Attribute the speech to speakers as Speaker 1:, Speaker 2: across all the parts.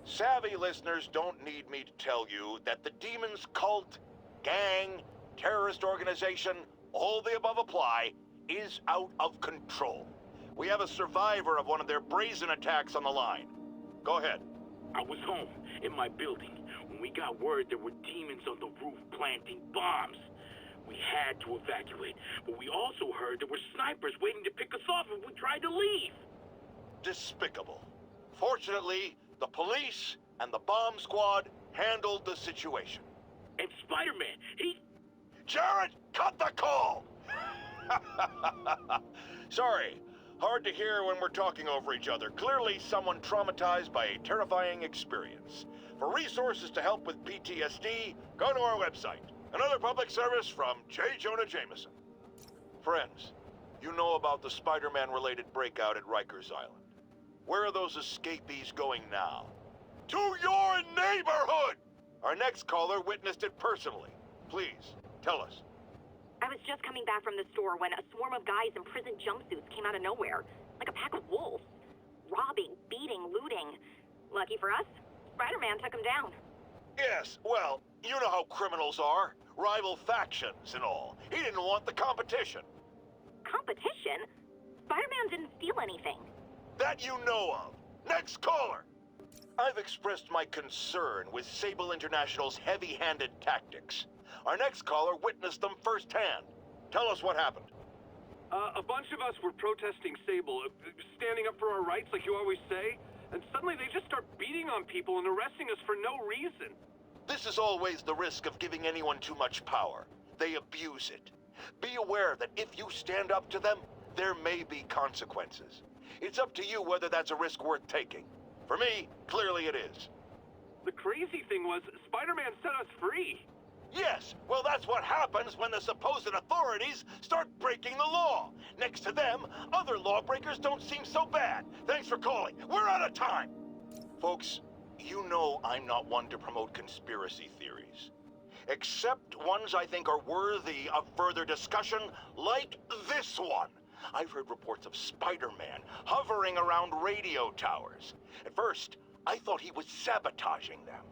Speaker 1: Savvy listeners don't need me to tell you that the Demon's cult, gang, terrorist organization, all the above apply, is out of control. We have a survivor of one of their brazen attacks on the line. Go ahead.
Speaker 2: I was home, in my building, when we got word there were demons on the roof planting bombs. We had to evacuate, but we also heard there were snipers waiting to pick us off if we tried to leave.
Speaker 1: Despicable. Fortunately, the police and the bomb squad handled the situation.
Speaker 2: And Spider-Man, he...
Speaker 1: Jared, cut the call! Sorry, hard to hear when we're talking over each other. Clearly someone traumatized by a terrifying experience. For resources to help with PTSD, go to our website. Another public service from J Jonah Jameson. Friends, you know about the Spider-Man related breakout at Rikers Island. Where are those escapees going now? To your neighborhood! Our next caller witnessed it personally. Please, tell us.
Speaker 3: I was just coming back from the store when a swarm of guys in prison jumpsuits came out of nowhere, like a pack of wolves. Robbing, beating, looting. Lucky for us, Spider-Man took them down.
Speaker 1: Yes, well, you know how criminals are. Rival factions and all. He didn't want the competition.
Speaker 3: Competition? Spider-Man didn't steal anything.
Speaker 1: That you know of. Next caller! I've expressed my concern with Sable International's heavy-handed tactics. Our next caller witnessed them firsthand. Tell us what happened.
Speaker 4: A bunch of us were protesting Sable, standing up for our rights like you always say, and suddenly they just start beating on people and arresting us for no reason.
Speaker 1: This is always the risk of giving anyone too much power. They abuse it. Be aware that if you stand up to them, there may be consequences. It's up to you whether that's a risk worth taking. For me, clearly it is.
Speaker 4: The crazy thing was, Spider-Man set us free.
Speaker 1: Yes, well that's what happens when the supposed authorities start breaking the law. Next to them, other lawbreakers don't seem so bad. Thanks for calling. We're out of time. Folks, you know I'm not one to promote conspiracy theories. Except ones I think are worthy of further discussion, like this one. I've heard reports of Spider-Man hovering around radio towers. At first, I thought he was sabotaging them.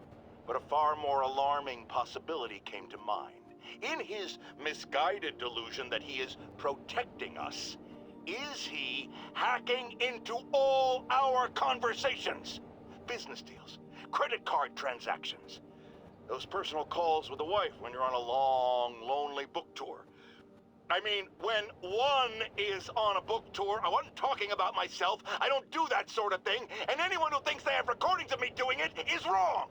Speaker 1: But a far more alarming possibility came to mind. In his misguided delusion that he is protecting us, is he hacking into all our conversations? Business deals, credit card transactions, those personal calls with the wife when you're on a long, lonely book tour. I mean, when one is on a book tour, I wasn't talking about myself. I don't do that sort of thing, and anyone who thinks they have recordings of me doing it is wrong.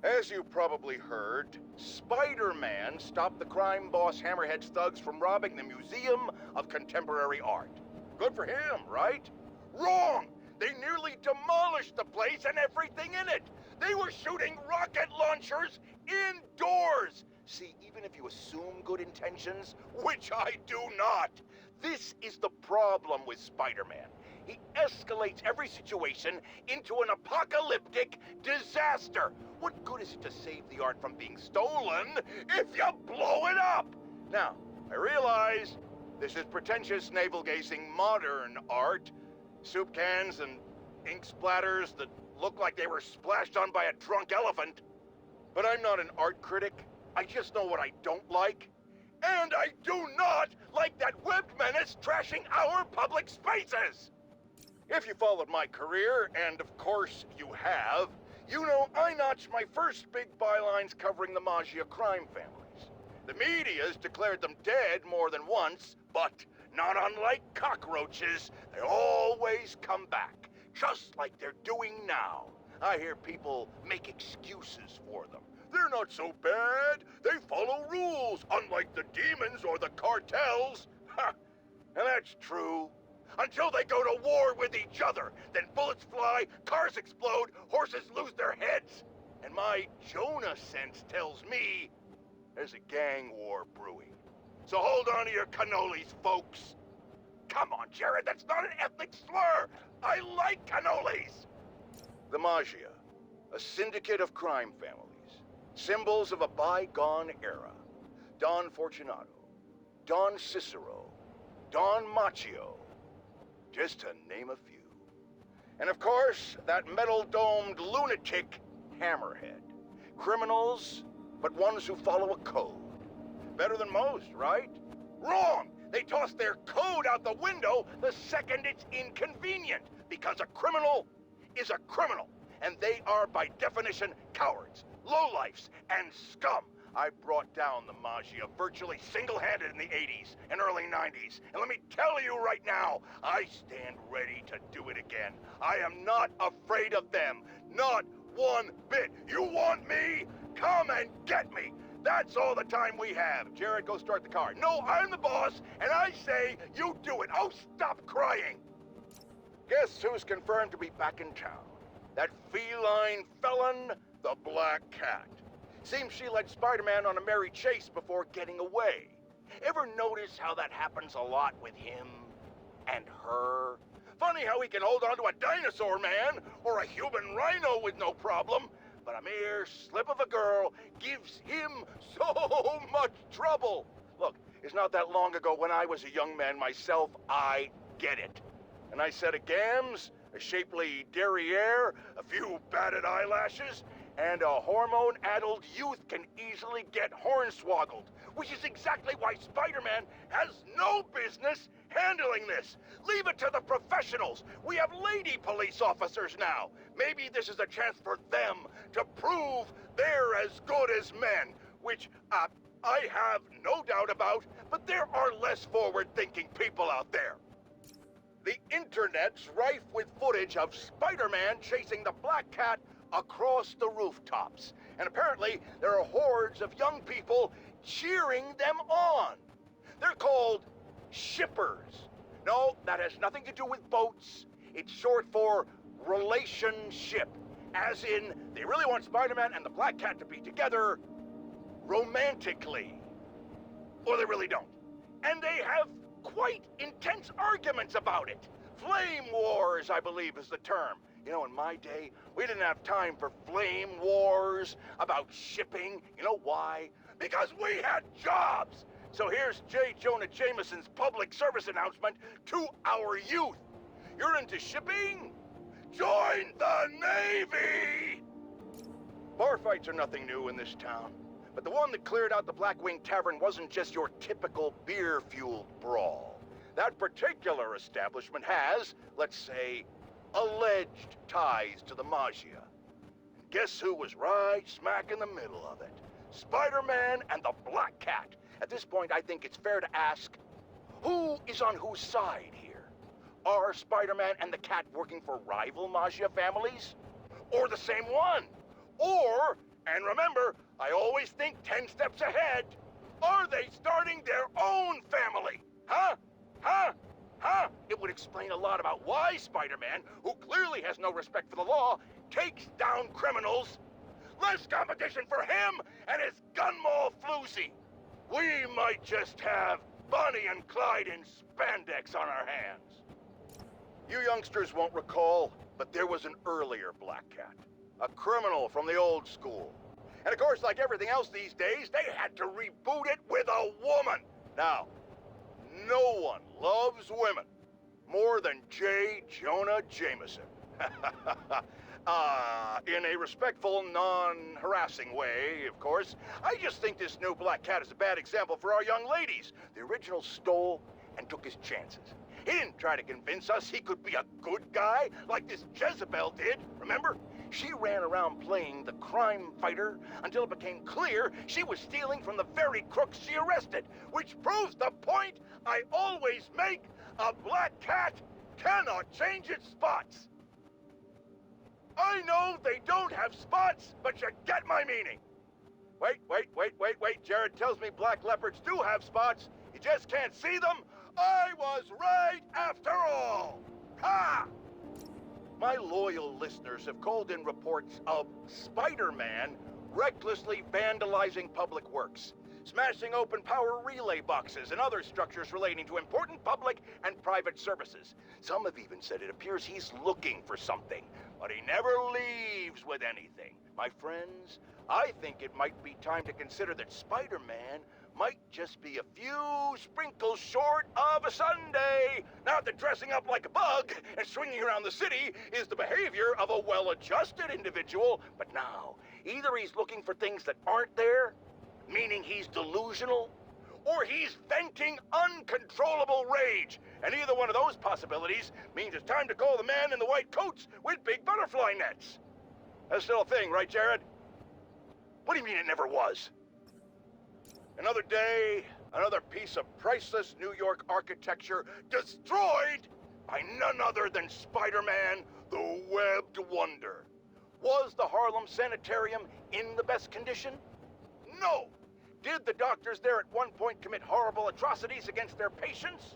Speaker 1: As you probably heard, Spider-Man stopped the crime boss Hammerhead's thugs from robbing the Museum of Contemporary Art. Good for him, right? Wrong! They nearly demolished the place and everything in it. They were shooting rocket launchers indoors. See, even if you assume good intentions, which I do not, this is the problem with Spider-Man. He escalates every situation into an apocalyptic disaster. What good is it to save the art from being stolen if you blow it up? Now, I realize this is pretentious, navel-gazing modern art. Soup cans and ink splatters that look like they were splashed on by a drunk elephant. But I'm not an art critic. I just know what I don't like. And I do not like that webbed menace trashing our public spaces! If you followed my career, and of course you have, you know I notched my first big bylines covering the Maggia crime families. The media's declared them dead more than once, but not unlike cockroaches, they always come back, just like they're doing now. I hear people make excuses for them. They're not so bad. They follow rules, unlike the demons or the cartels. Ha! And that's true. Until they go to war with each other. Then bullets fly, cars explode, horses lose their heads. And my Jonah sense tells me there's a gang war brewing. So hold on to your cannolis, folks. Come on, Jared, that's not an ethnic slur. I like cannolis. The Maggia, a syndicate of crime families. Symbols of a bygone era. Don Fortunato, Don Cicero, Don Macchio, just to name a few. And of course, that metal-domed lunatic, Hammerhead. Criminals, but ones who follow a code. Better than most, right? Wrong! They toss their code out the window the second it's inconvenient, because a criminal is a criminal, and they are, by definition, cowards, lowlifes, and scum. I brought down the Maggia virtually single-handed in the 80s and early 90s, and let me tell you right now, I stand ready to do it again. I am not afraid of them, not one bit. You want me? Come and get me. That's all the time we have. Jared, go start the car. No, I'm the boss, and I say you do it. Oh, stop crying. Guess who's confirmed to be back in town? That feline felon, the Black Cat. Seems she led Spider-Man on a merry chase before getting away. Ever notice how that happens a lot with him and her? Funny how he can hold on to a dinosaur man or a human rhino with no problem, but a mere slip of a girl gives him so much trouble. Look, it's not that long ago when I was a young man myself. I get it. And I said a gams, a shapely derriere, a few batted eyelashes, and a hormone-addled youth can easily get hornswoggled, which is exactly why Spider-Man has no business handling this. Leave it to the professionals. We have lady police officers now. Maybe this is a chance for them to prove they're as good as men, which I have no doubt about, but there are less forward-thinking people out there. The internet's rife with footage of Spider-Man chasing the Black Cat across the rooftops. And apparently, there are hordes of young people cheering them on. They're called shippers. No, that has nothing to do with boats. It's short for relationship. As in, they really want Spider-Man and the Black Cat to be together romantically. Or they really don't. And they have quite intense arguments about it. Flame wars, I believe, is the term. You know, in my day, we didn't have time for flame wars about shipping. You know why? Because we had jobs. So here's J Jonah Jameson's public service announcement to our youth. You're into shipping? Join the Navy! Bar fights are nothing new in this town. But the one that cleared out the Blackwing Tavern wasn't just your typical beer-fueled brawl. That particular establishment has, let's say, alleged ties to the Maggia. And guess who was right smack in the middle of it? Spider-Man and the Black Cat. At this point, I think it's fair to ask, who is on whose side here? Are Spider-Man and the Cat working for rival Maggia families? Or the same one? Or, and remember, I always think 10 steps ahead, are they starting their own family? Huh? Huh? Huh? It would explain a lot about why Spider-Man, who clearly has no respect for the law, takes down criminals. Less competition for him and his gun mall floozy. We might just have Bonnie and Clyde in spandex on our hands. You youngsters won't recall, but there was an earlier Black Cat. A criminal from the old school. And of course, like everything else these days, they had to reboot it with a woman. Now, no one loves women more than J Jonah Jameson. In a respectful, non-harassing way, of course. I just think this new Black Cat is a bad example for our young ladies. The original stole and took his chances. He didn't try to convince us he could be a good guy like this Jezebel did, remember? She ran around playing the crime fighter until it became clear she was stealing from the very crooks she arrested, which proves the point I always make: a Black Cat cannot change its spots. I know they don't have spots, but you get my meaning. Wait. Jared tells me black leopards do have spots. You just can't see them. I was right after all. Ha! My loyal listeners have called in reports of Spider-Man recklessly vandalizing public works, smashing open power relay boxes and other structures relating to important public and private services. Some have even said it appears he's looking for something, but he never leaves with anything. My friends, I think it might be time to consider that Spider-Man might just be a few sprinkles short of a sundae. Not that dressing up like a bug and swinging around the city is the behavior of a well-adjusted individual, but now, either he's looking for things that aren't there, meaning he's delusional, or he's venting uncontrollable rage. And either one of those possibilities means it's time to call the man in the white coats with big butterfly nets. That's still a thing, right, Jared? What do you mean it never was? Another day, another piece of priceless New York architecture destroyed by none other than Spider-Man, the Webbed Wonder. Was the Harlem Sanitarium in the best condition? No. Did the doctors there at one point commit horrible atrocities against their patients?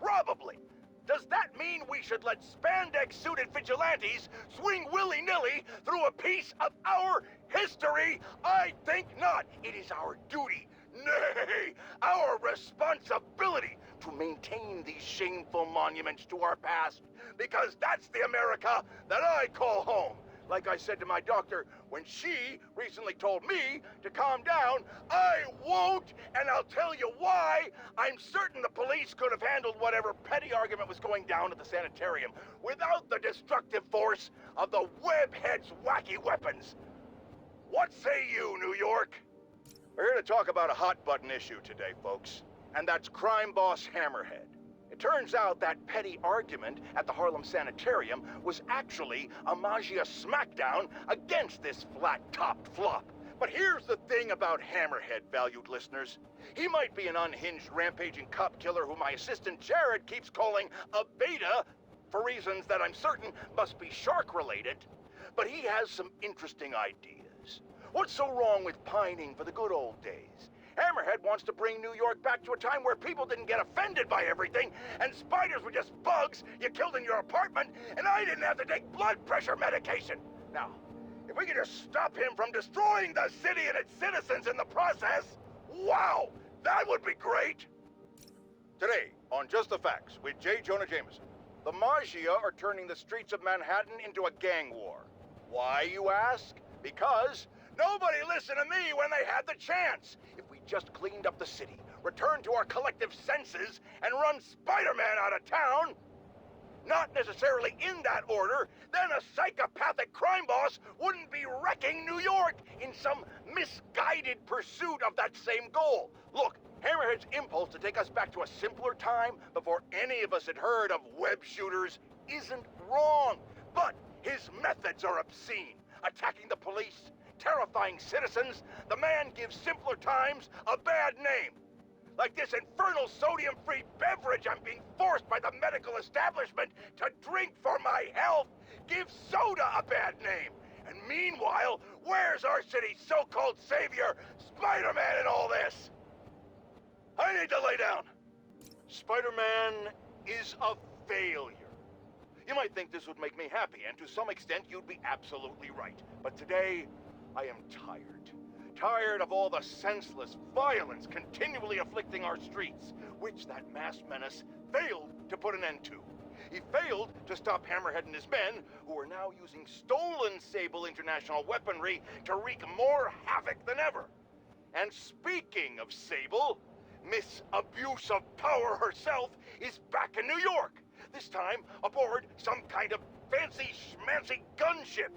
Speaker 1: Probably. Does that mean we should let spandex-suited vigilantes swing willy-nilly through a piece of our history? I think not. It is our duty, nay, our responsibility to maintain these shameful monuments to our past, because that's the America that I call home. Like I said to my doctor when she recently told me to calm down, I won't, and I'll tell you why. I'm certain the police could have handled whatever petty argument was going down at the sanitarium without the destructive force of the Webhead's wacky weapons. What say you, New York? We're here to talk about a hot-button issue today, folks, and that's crime boss Hammerhead. It turns out that petty argument at the Harlem Sanitarium was actually a Magia smackdown against this flat-topped flop. But here's the thing about Hammerhead, valued listeners. He might be an unhinged, rampaging cop killer who my assistant Jared keeps calling a beta, for reasons that I'm certain must be shark-related, but he has some interesting ideas. What's so wrong with pining for the good old days? Hammerhead wants to bring New York back to a time where people didn't get offended by everything, and spiders were just bugs you killed in your apartment, and I didn't have to take blood pressure medication. Now, if we could just stop him from destroying the city and its citizens in the process, wow, that would be great. Today, on Just the Facts with J Jonah Jameson, the Magia are turning the streets of Manhattan into a gang war. Why, you ask? Because nobody listened to me when they had the chance. If we just cleaned up the city, returned to our collective senses, and run Spider-Man out of town, not necessarily in that order, then a psychopathic crime boss wouldn't be wrecking New York in some misguided pursuit of that same goal. Look, Hammerhead's impulse to take us back to a simpler time before any of us had heard of web shooters isn't wrong, but his methods are obscene. Attacking the police, terrifying citizens, the man gives simpler times a bad name. Like this infernal sodium-free beverage I'm being forced by the medical establishment to drink for my health gives soda a bad name. And meanwhile, where's our city's so-called savior, Spider-Man, in all this? I need to lay down. Spider-Man is a failure. You might think this would make me happy, and to some extent you'd be absolutely right. But today, I am tired. Tired of all the senseless violence continually afflicting our streets, which that masked menace failed to put an end to. He failed to stop Hammerhead and his men, who are now using stolen Sable International weaponry to wreak more havoc than ever. And speaking of Sable, Miss Abuse of Power herself is back in New York. This time aboard some kind of fancy-schmancy gunship.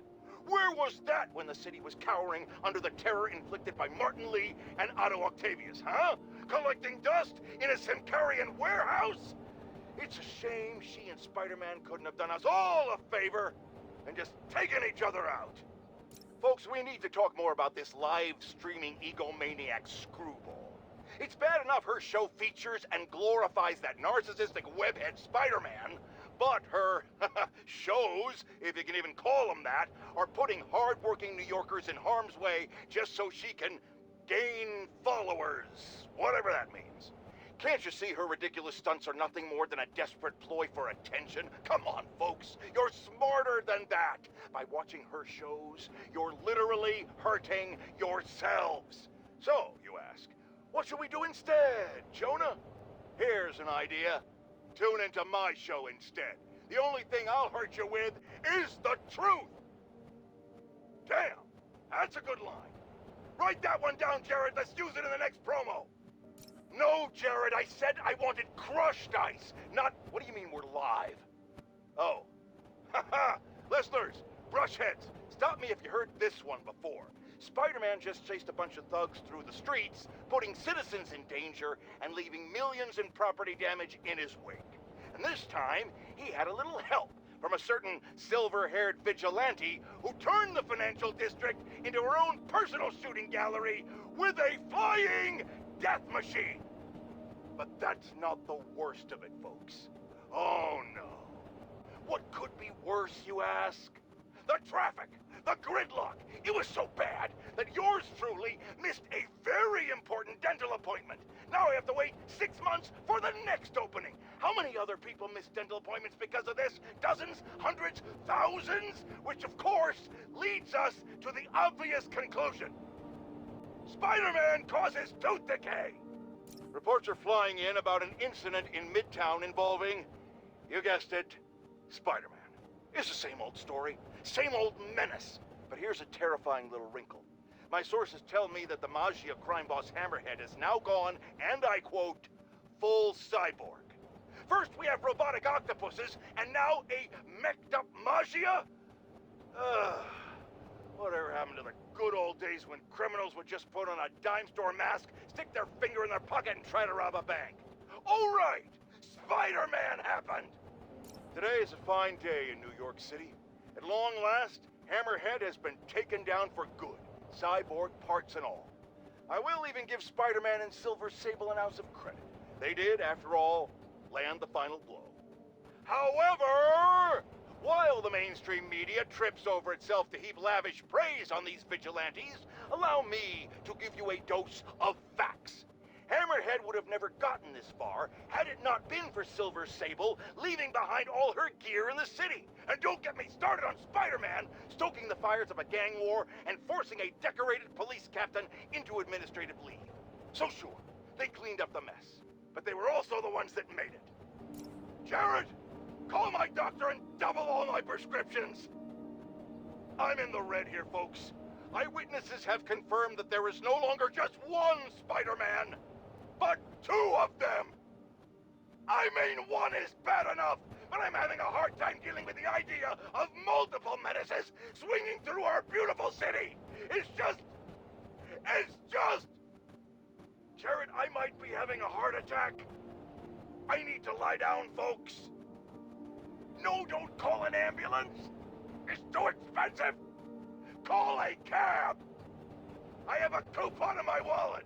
Speaker 1: Where was that when the city was cowering under the terror inflicted by Martin Lee and Otto Octavius, huh? Collecting dust in a Simcarian warehouse? It's a shame she and Spider-Man couldn't have done us all a favor and just taken each other out. Folks, we need to talk more about this live-streaming egomaniac screwball. It's bad enough her show features and glorifies that narcissistic webhead Spider-Man, but her shows, if you can even call them that, are putting hard-working New Yorkers in harm's way just so she can gain followers, whatever that means. Can't you see her ridiculous stunts are nothing more than a desperate ploy for attention? Come on, folks, you're smarter than that. By watching her shows, you're literally hurting yourselves. So, you ask, what should we do instead, Jonah? Here's an idea. Tune into my show instead. The only thing I'll hurt you with is the truth. Damn, that's a good line. Write that one down, Jared. Let's use it in the next promo. No, Jared, I said I wanted crushed ice, not... What do you mean we're live? Oh. Haha! Listeners, brushheads, stop me if you heard this one before. Spider-Man just chased a bunch of thugs through the streets, putting citizens in danger and leaving millions in property damage in his wake. And this time, he had a little help from a certain silver-haired vigilante who turned the financial district into her own personal shooting gallery with a flying death machine. But that's not the worst of it, folks. Oh no. What could be worse, you ask? The traffic, the gridlock. It was so bad that yours truly missed a very important dental appointment. Now I have to wait 6 months for the next opening. How many other people miss dental appointments because of this? Dozens? Hundreds? Thousands? Which of course leads us to the obvious conclusion. Spider-Man causes tooth decay. Reports are flying in about an incident in Midtown involving, you guessed it, Spider-Man. It's the same old story, same old menace. But here's a terrifying little wrinkle. My sources tell me that the Maggia crime boss Hammerhead has now gone, and I quote, full cyborg. First we have robotic octopuses, and now a mech'd up Maggia? Whatever happened to the good old days when criminals would just put on a dime store mask, stick their finger in their pocket, and try to rob a bank? Oh right! Spider-Man happened! Today is a fine day in New York City. At long last, Hammerhead has been taken down for good, cyborg parts and all. I will even give Spider-Man and Silver Sable an ounce of credit. They did, after all, land the final blow. However, while the mainstream media trips over itself to heap lavish praise on these vigilantes, allow me to give you a dose of facts. Hammerhead would have never gotten this far had it not been for Silver Sable leaving behind all her gear in the city. And don't get me started on Spider-Man stoking the fires of a gang war and forcing a decorated police captain into administrative leave. So sure, they cleaned up the mess, but they were also the ones that made it. Jared, call my doctor and double all my prescriptions. I'm in the red here, folks. Eyewitnesses have confirmed that there is no longer just one Spider-Man, but 2 of them. I mean, one is bad enough, but I'm having a hard time dealing with the idea of multiple menaces swinging through our beautiful city. It's just... Jared, I might be having a heart attack. I need to lie down, folks. No, don't call an ambulance. It's too expensive. Call a cab. I have a coupon in my wallet.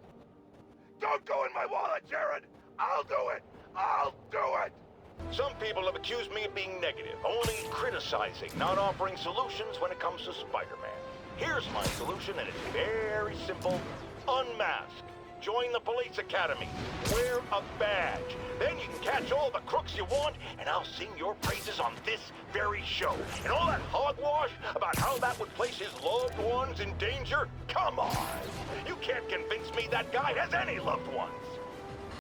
Speaker 1: Don't go in my wallet, Jared. I'll do it. I'll do it. Some people have accused me of being negative, only criticizing, not offering solutions when it comes to Spider-Man. Here's my solution, and it's very simple. Unmask. Join the police academy. Wear a badge. Then you can catch all the crooks you want, and I'll sing your praises on this very show. And all that hogwash about how that would place his loved ones in danger? Come on! You can't convince me that guy has any loved ones.